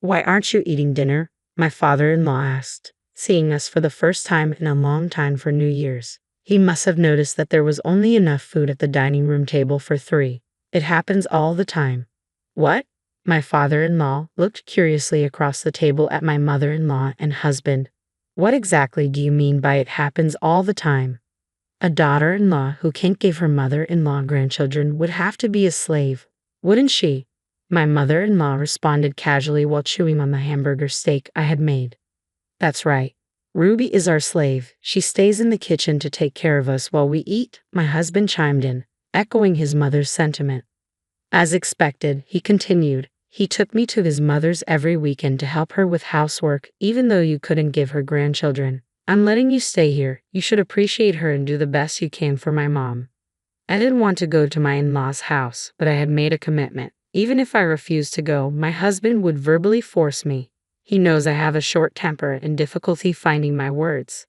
"Why aren't you eating dinner?" my father-in-law asked, seeing us for the first time in a long time for New Year's. He must have noticed that there was only enough food at the dining room table for three. "It happens all the time." "What?" My father-in-law looked curiously across the table at my mother-in-law and husband. "What exactly do you mean by it happens all the time?" "A daughter-in-law who can't give her mother-in-law grandchildren would have to be a slave, wouldn't she?" My mother-in-law responded casually while chewing on the hamburger steak I had made. "That's right. Ruby is our slave. She stays in the kitchen to take care of us while we eat," my husband chimed in, echoing his mother's sentiment. As expected, he continued, "He took me to his mother's every weekend to help her with housework, even though you couldn't give her grandchildren. I'm letting you stay here. You should appreciate her and do the best you can for my mom." I didn't want to go to my in-laws' house, but I had made a commitment. Even if I refused to go, my husband would verbally force me. He knows I have a short temper and difficulty finding my words.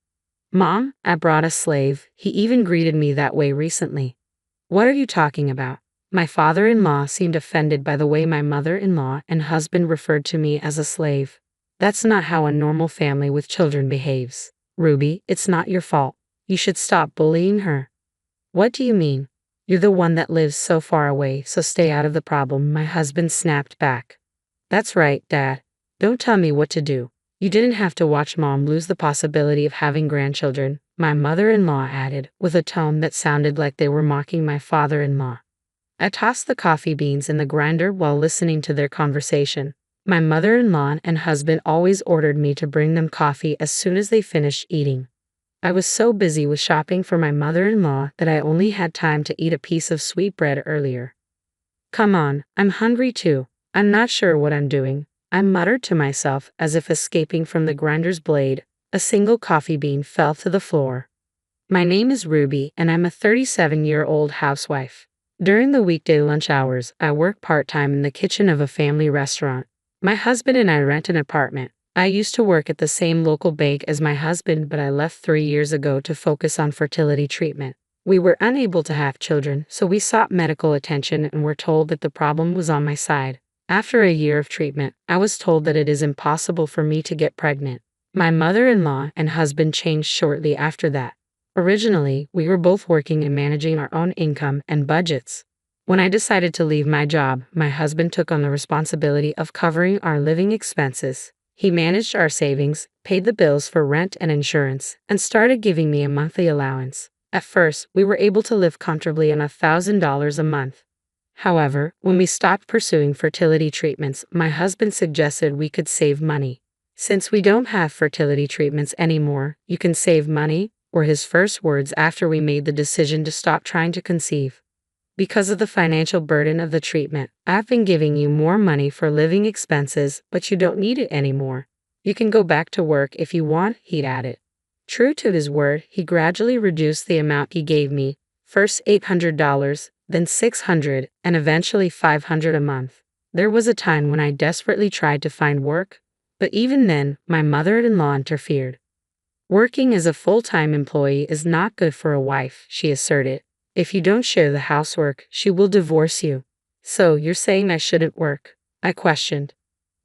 "Mom, I brought a slave. He even greeted me that way recently." "What are you talking about?" My father-in-law seemed offended by the way my mother-in-law and husband referred to me as a slave. "That's not how a normal family with children behaves. Ruby, it's not your fault. You should stop bullying her." "What do you mean?" "You're the one that lives so far away, so stay out of the problem," my husband snapped back. "That's right, Dad. Don't tell me what to do. You didn't have to watch Mom lose the possibility of having grandchildren," my mother-in-law added, with a tone that sounded like they were mocking my father-in-law. I tossed the coffee beans in the grinder while listening to their conversation. My mother-in-law and husband always ordered me to bring them coffee as soon as they finished eating. I was so busy with shopping for my mother-in-law that I only had time to eat a piece of sweetbread earlier. "Come on, I'm hungry too. I'm not sure what I'm doing," I muttered to myself as if escaping from the grinder's blade. A single coffee bean fell to the floor. "My name is Ruby, and I'm a 37-year-old housewife. During the weekday lunch hours, I work part-time in the kitchen of a family restaurant. My husband and I rent an apartment. I used to work at the same local bank as my husband, but I left 3 years ago to focus on fertility treatment. We were unable to have children, so we sought medical attention and were told that the problem was on my side. After a year of treatment, I was told that it is impossible for me to get pregnant. My mother-in-law and husband changed shortly after that. Originally, we were both working and managing our own income and budgets. When I decided to leave my job, my husband took on the responsibility of covering our living expenses. He managed our savings, paid the bills for rent and insurance, and started giving me a monthly allowance. At first, we were able to live comfortably on $1,000 a month. However, when we stopped pursuing fertility treatments, my husband suggested we could save money. "Since we don't have fertility treatments anymore, you can save money," were his first words after we made the decision to stop trying to conceive. "Because of the financial burden of the treatment, I've been giving you more money for living expenses, but you don't need it anymore. You can go back to work if you want," he'd added. True to his word, he gradually reduced the amount he gave me, first $800, then $600, and eventually $500 a month. There was a time when I desperately tried to find work, but even then, my mother-in-law interfered. "Working as a full-time employee is not good for a wife," she asserted. "If you don't share the housework, she will divorce you." "So you're saying I shouldn't work?" I questioned.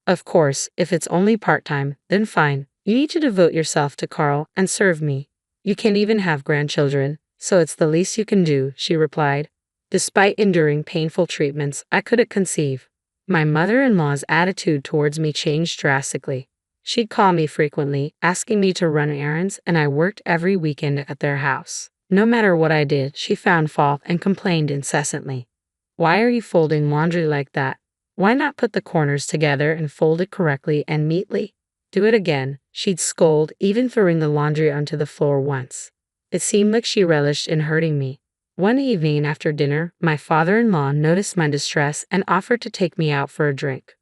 "Of course, if it's only part-time, then fine. You need to devote yourself to Carl and serve me. You can't even have grandchildren, so it's the least you can do," she replied. Despite enduring painful treatments, I couldn't conceive. My mother-in-law's attitude towards me changed drastically. She'd call me frequently, asking me to run errands, and I worked every weekend at their house. No matter what I did, she found fault and complained incessantly. "Why are you folding laundry like that? Why not put the corners together and fold it correctly and neatly? Do it again," she'd scold, even throwing the laundry onto the floor once. It seemed like she relished in hurting me. One evening after dinner, my father-in-law noticed my distress and offered to take me out for a drink.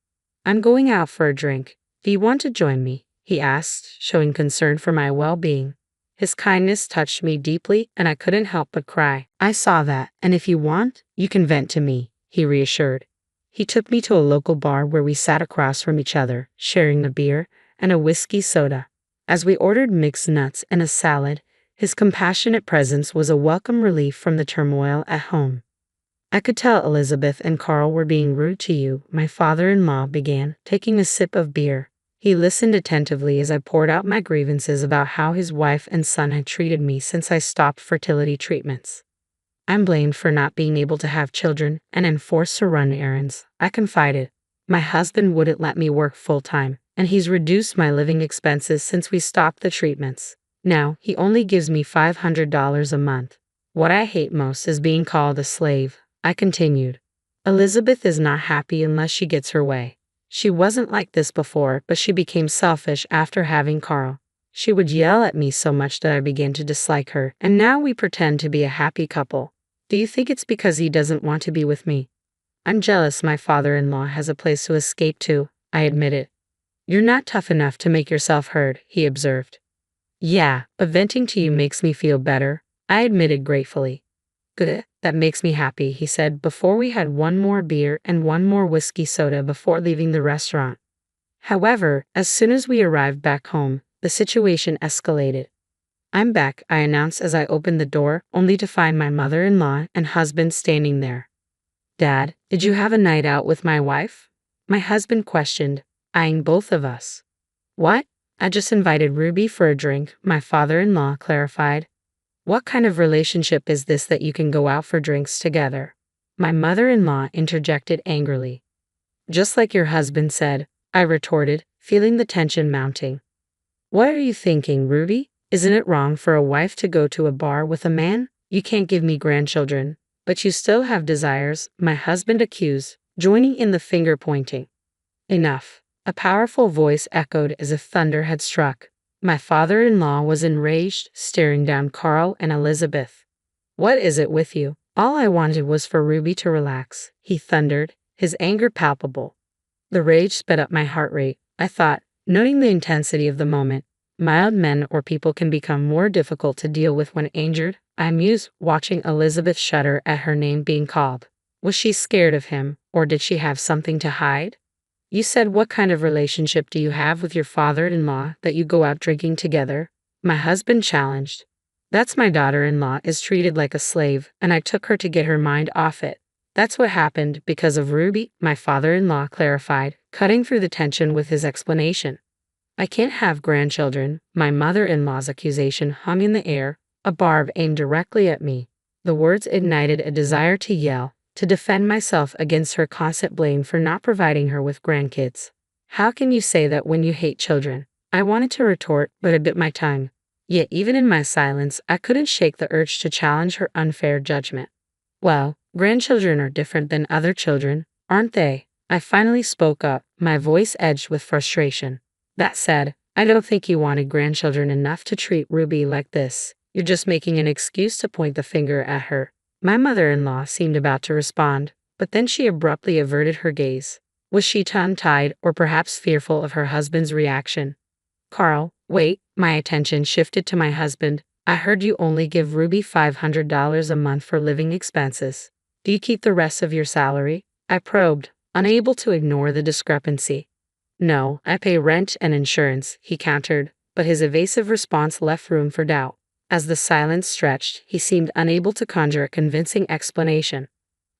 "I'm going out for a drink. Do you want to join me?" he asked, showing concern for my well-being. His kindness touched me deeply, and I couldn't help but cry. "I saw that, and if you want, you can vent to me," he reassured. He took me to a local bar where we sat across from each other, sharing a beer and a whiskey soda. As we ordered mixed nuts and a salad, his compassionate presence was a welcome relief from the turmoil at home. I could tell Elizabeth and Carl were being rude to you, my father-in-law began, taking a sip of beer. He listened attentively as I poured out my grievances about how his wife and son had treated me since I stopped fertility treatments. I'm blamed for not being able to have children and am forced to run errands, I confided. My husband wouldn't let me work full-time, and he's reduced my living expenses since we stopped the treatments. Now, he only gives me $500 a month. What I hate most is being called a slave, I continued. Elizabeth is not happy unless she gets her way. She wasn't like this before, but she became selfish after having Carl. She would yell at me so much that I began to dislike her, and now we pretend to be a happy couple. Do you think it's because he doesn't want to be with me? I'm jealous my father-in-law has a place to escape to, I admitted. You're not tough enough to make yourself heard, he observed. Yeah, but venting to you makes me feel better, I admitted gratefully. Good, that makes me happy, he said before we had one more beer and one more whiskey soda before leaving the restaurant. However, as soon as we arrived back home, the situation escalated. I'm back, I announced as I opened the door, only to find my mother-in-law and husband standing there. Dad, did you have a night out with my wife? My husband questioned, eyeing both of us. What? I just invited Ruby for a drink, my father-in-law clarified. What kind of relationship is this that you can go out for drinks together? My mother-in-law interjected angrily. Just like your husband said, I retorted, feeling the tension mounting. What are you thinking, Ruby? Isn't it wrong for a wife to go to a bar with a man? You can't give me grandchildren, but you still have desires, my husband accused, joining in the finger pointing. Enough. A powerful voice echoed as if thunder had struck. My father-in-law was enraged, staring down Carl and Elizabeth. What is it with you? All I wanted was for Ruby to relax, he thundered, his anger palpable. The rage sped up my heart rate, I thought, knowing the intensity of the moment. Mild men or people can become more difficult to deal with when injured, I mused, watching Elizabeth shudder at her name being called. Was she scared of him, or did she have something to hide? You said what kind of relationship do you have with your father-in-law that you go out drinking together? My husband challenged. That's my daughter-in-law is treated like a slave, and I took her to get her mind off it. That's what happened because of Ruby, my father-in-law clarified, cutting through the tension with his explanation. I can't have grandchildren, my mother-in-law's accusation hung in the air, a barb aimed directly at me. The words ignited a desire to yell, to defend myself against her constant blame for not providing her with grandkids. How can you say that when you hate children? I wanted to retort, but I bit my tongue. Yet even in my silence, I couldn't shake the urge to challenge her unfair judgment. Well, grandchildren are different than other children, aren't they? I finally spoke up, my voice edged with frustration. That said, I don't think you wanted grandchildren enough to treat Ruby like this. You're just making an excuse to point the finger at her. My mother-in-law seemed about to respond, but then she abruptly averted her gaze. Was she tongue-tied or perhaps fearful of her husband's reaction? Carl, wait, my attention shifted to my husband. I heard you only give Ruby $500 a month for living expenses. Do you keep the rest of your salary? I probed, unable to ignore the discrepancy. No, I pay rent and insurance, he countered, but his evasive response left room for doubt. As the silence stretched, he seemed unable to conjure a convincing explanation.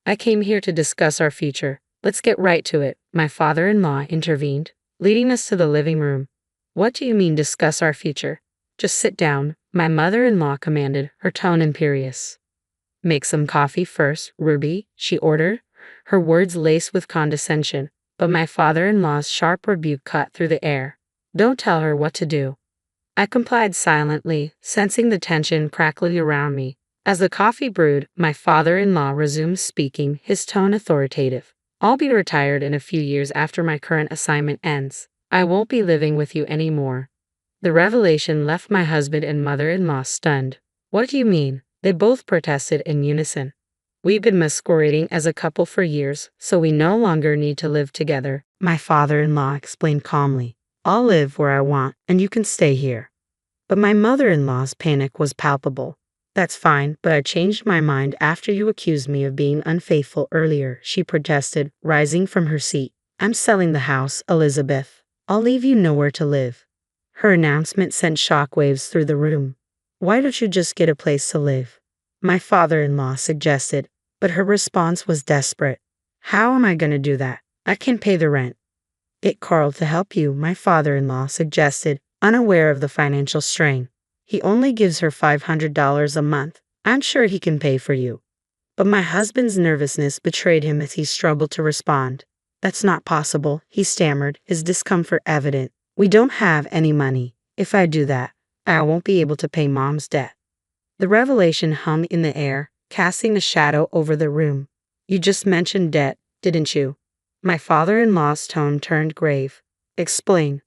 I came here to discuss our future. Let's get right to it, my father-in-law intervened, leading us to the living room. What do you mean discuss our future? Just sit down, my mother-in-law commanded, her tone imperious. Make some coffee first, Ruby, she ordered, her words laced with condescension, but my father-in-law's sharp rebuke cut through the air. Don't tell her what to do. I complied silently, sensing the tension crackling around me. As the coffee brewed, my father-in-law resumed speaking, his tone authoritative. I'll be retired in a few years after my current assignment ends. I won't be living with you anymore. The revelation left my husband and mother-in-law stunned. What do you mean? They both protested in unison. We've been masquerading as a couple for years, so we no longer need to live together, my father-in-law explained calmly. I'll live where I want, and you can stay here. But my mother-in-law's panic was palpable. That's fine, but I changed my mind after you accused me of being unfaithful earlier, she protested, rising from her seat. I'm selling the house, Elizabeth. I'll leave you nowhere to live. Her announcement sent shockwaves through the room. Why don't you just get a place to live? My father-in-law suggested. But her response was desperate. How am I going to do that? I can't pay the rent. Get Carl to help you, my father-in-law suggested, unaware of the financial strain. He only gives her $500 a month. I'm sure he can pay for you. But my husband's nervousness betrayed him as he struggled to respond. That's not possible, he stammered, his discomfort evident. We don't have any money. If I do that, I won't be able to pay Mom's debt. The revelation hung in the air, casting a shadow over the room. You just mentioned debt, didn't you? My father-in-law's tone turned grave. Explain.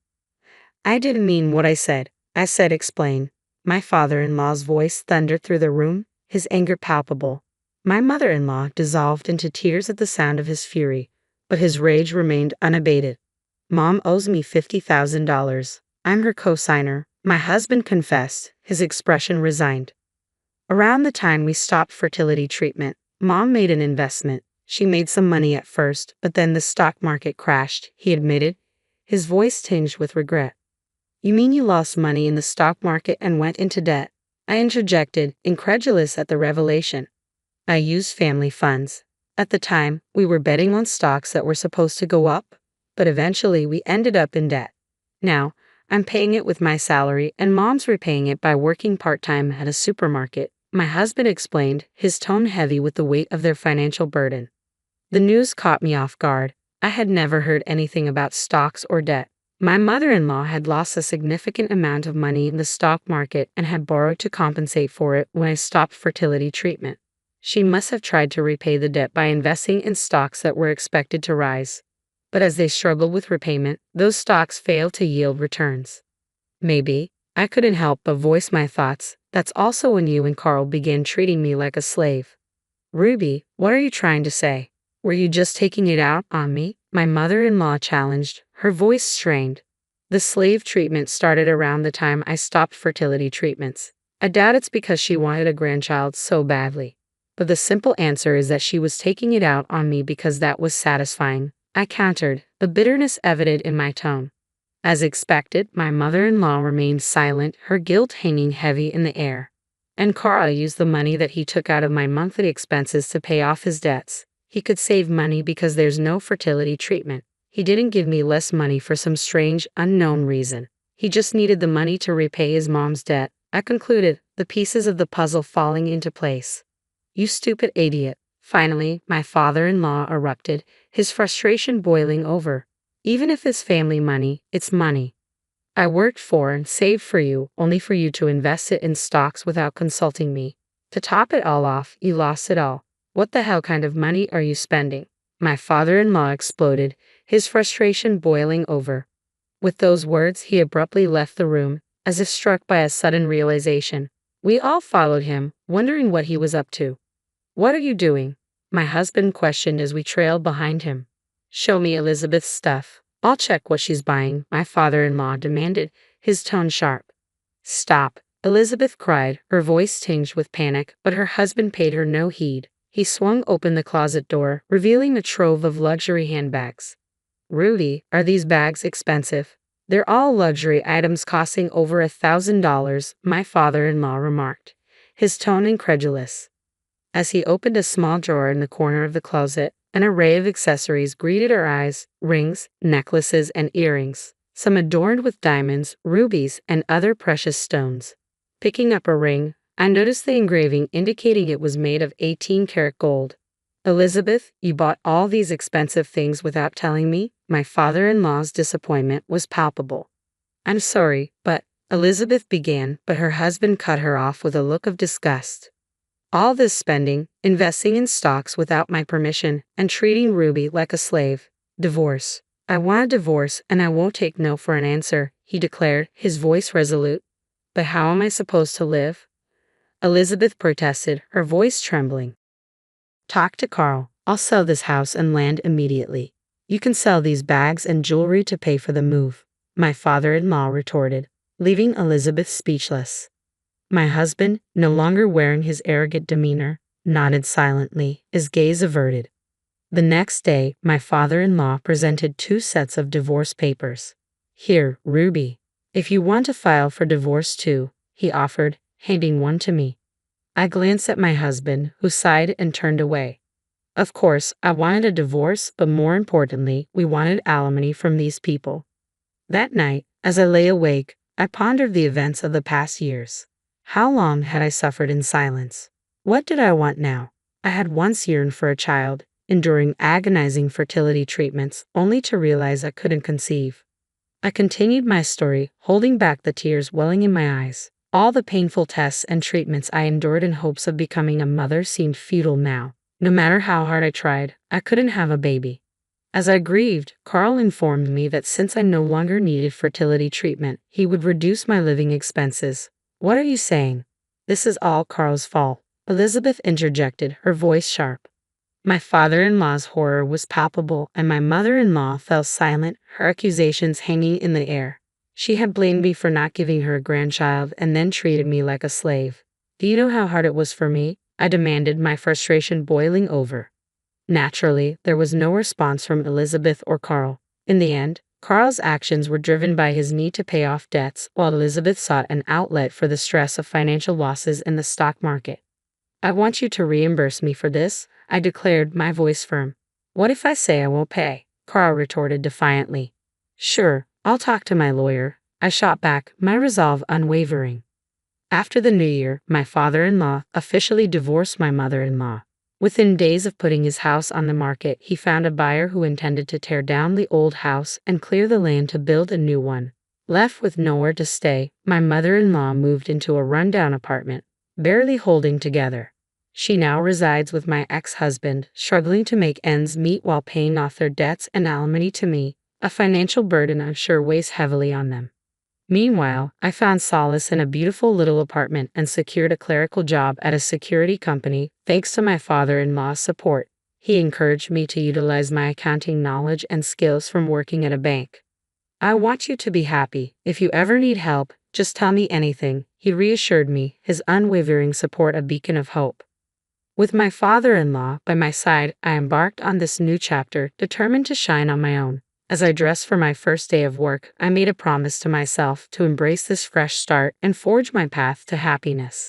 I didn't mean what I said. I said explain. My father-in-law's voice thundered through the room, his anger palpable. My mother-in-law dissolved into tears at the sound of his fury, but his rage remained unabated. Mom owes me $50,000. I'm her co-signer, my husband confessed, his expression resigned. Around the time we stopped fertility treatment, Mom made an investment. She made some money at first, but then the stock market crashed, he admitted, his voice tinged with regret. You mean you lost money in the stock market and went into debt? I interjected, incredulous at the revelation. I used family funds. At the time, we were betting on stocks that were supposed to go up, but eventually we ended up in debt. Now, I'm paying it with my salary and Mom's repaying it by working part-time at a supermarket, my husband explained, his tone heavy with the weight of their financial burden. The news caught me off guard. I had never heard anything about stocks or debt. My mother-in-law had lost a significant amount of money in the stock market and had borrowed to compensate for it when I stopped fertility treatment. She must have tried to repay the debt by investing in stocks that were expected to rise. But as they struggled with repayment, those stocks failed to yield returns. Maybe. I couldn't help but voice my thoughts. That's also when you and Carl began treating me like a slave. Ruby, what are you trying to say? Were you just taking it out on me? My mother-in-law challenged, her voice strained. The slave treatment started around the time I stopped fertility treatments. I doubt it's because she wanted a grandchild so badly. But the simple answer is that she was taking it out on me because that was satisfying, I countered, the bitterness evident in my tone. As expected, my mother-in-law remained silent, her guilt hanging heavy in the air. And Carl used the money that he took out of my monthly expenses to pay off his debts. He could save money because there's no fertility treatment. He didn't give me less money for some strange, unknown reason. He just needed the money to repay his mom's debt, I concluded, the pieces of the puzzle falling into place. You stupid idiot. Finally, my father-in-law erupted, his frustration boiling over. Even if it's family money, it's money. I worked for and saved for you, only for you to invest it in stocks without consulting me. To top it all off, you lost it all. What the hell kind of money are you spending? My father-in-law exploded, his frustration boiling over. With those words, he abruptly left the room, as if struck by a sudden realization. We all followed him, wondering what he was up to. What are you doing? My husband questioned as we trailed behind him. Show me Elizabeth's stuff. I'll check what she's buying, my father-in-law demanded, his tone sharp. Stop, Elizabeth cried, her voice tinged with panic, but her husband paid her no heed. He swung open the closet door, revealing a trove of luxury handbags. Rudy, are these bags expensive? They're all luxury items costing over $1,000, my father-in-law remarked, his tone incredulous. As he opened a small drawer in the corner of the closet, an array of accessories greeted our eyes, rings, necklaces, and earrings, some adorned with diamonds, rubies, and other precious stones. Picking up a ring, I noticed the engraving indicating it was made of 18-karat gold. Elizabeth, you bought all these expensive things without telling me? My father-in-law's disappointment was palpable. I'm sorry, but, Elizabeth began, but her husband cut her off with a look of disgust. All this spending, investing in stocks without my permission, and treating Ruby like a slave. Divorce. I want a divorce and I won't take no for an answer, he declared, his voice resolute. But how am I supposed to live? Elizabeth protested, her voice trembling. Talk to Carl. I'll sell this house and land immediately. You can sell these bags and jewelry to pay for the move, my father-in-law retorted, leaving Elizabeth speechless. My husband, no longer wearing his arrogant demeanor, nodded silently, his gaze averted. The next day, my father-in-law presented 2 sets of divorce papers. Here, Ruby. If you want to file for divorce too, he offered, handing one to me. I glanced at my husband, who sighed and turned away. Of course, I wanted a divorce, but more importantly, we wanted alimony from these people. That night, as I lay awake, I pondered the events of the past years. How long had I suffered in silence? What did I want now? I had once yearned for a child, enduring agonizing fertility treatments, only to realize I couldn't conceive. I continued my story, holding back the tears welling in my eyes. All the painful tests and treatments I endured in hopes of becoming a mother seemed futile now. No matter how hard I tried, I couldn't have a baby. As I grieved, Carl informed me that since I no longer needed fertility treatment, he would reduce my living expenses. What are you saying? This is all Carl's fault, Elizabeth interjected, her voice sharp. My father-in-law's horror was palpable, and my mother-in-law fell silent, her accusations hanging in the air. She had blamed me for not giving her a grandchild and then treated me like a slave. Do you know how hard it was for me? I demanded, my frustration boiling over. Naturally, there was no response from Elizabeth or Carl. In the end, Carl's actions were driven by his need to pay off debts, while Elizabeth sought an outlet for the stress of financial losses in the stock market. I want you to reimburse me for this, I declared, my voice firm. What if I say I won't pay? Carl retorted defiantly. Sure, I'll talk to my lawyer, I shot back, my resolve unwavering. After the new year, my father-in-law officially divorced my mother-in-law. Within days of putting his house on the market, he found a buyer who intended to tear down the old house and clear the land to build a new one. Left with nowhere to stay, my mother-in-law moved into a rundown apartment, barely holding together. She now resides with my ex-husband, struggling to make ends meet while paying off their debts and alimony to me, a financial burden I'm sure weighs heavily on them. Meanwhile, I found solace in a beautiful little apartment and secured a clerical job at a security company, thanks to my father-in-law's support. He encouraged me to utilize my accounting knowledge and skills from working at a bank. I want you to be happy. If you ever need help, just tell me anything, he reassured me, his unwavering support a beacon of hope. With my father-in-law by my side, I embarked on this new chapter, determined to shine on my own. As I dressed for my first day of work, I made a promise to myself to embrace this fresh start and forge my path to happiness.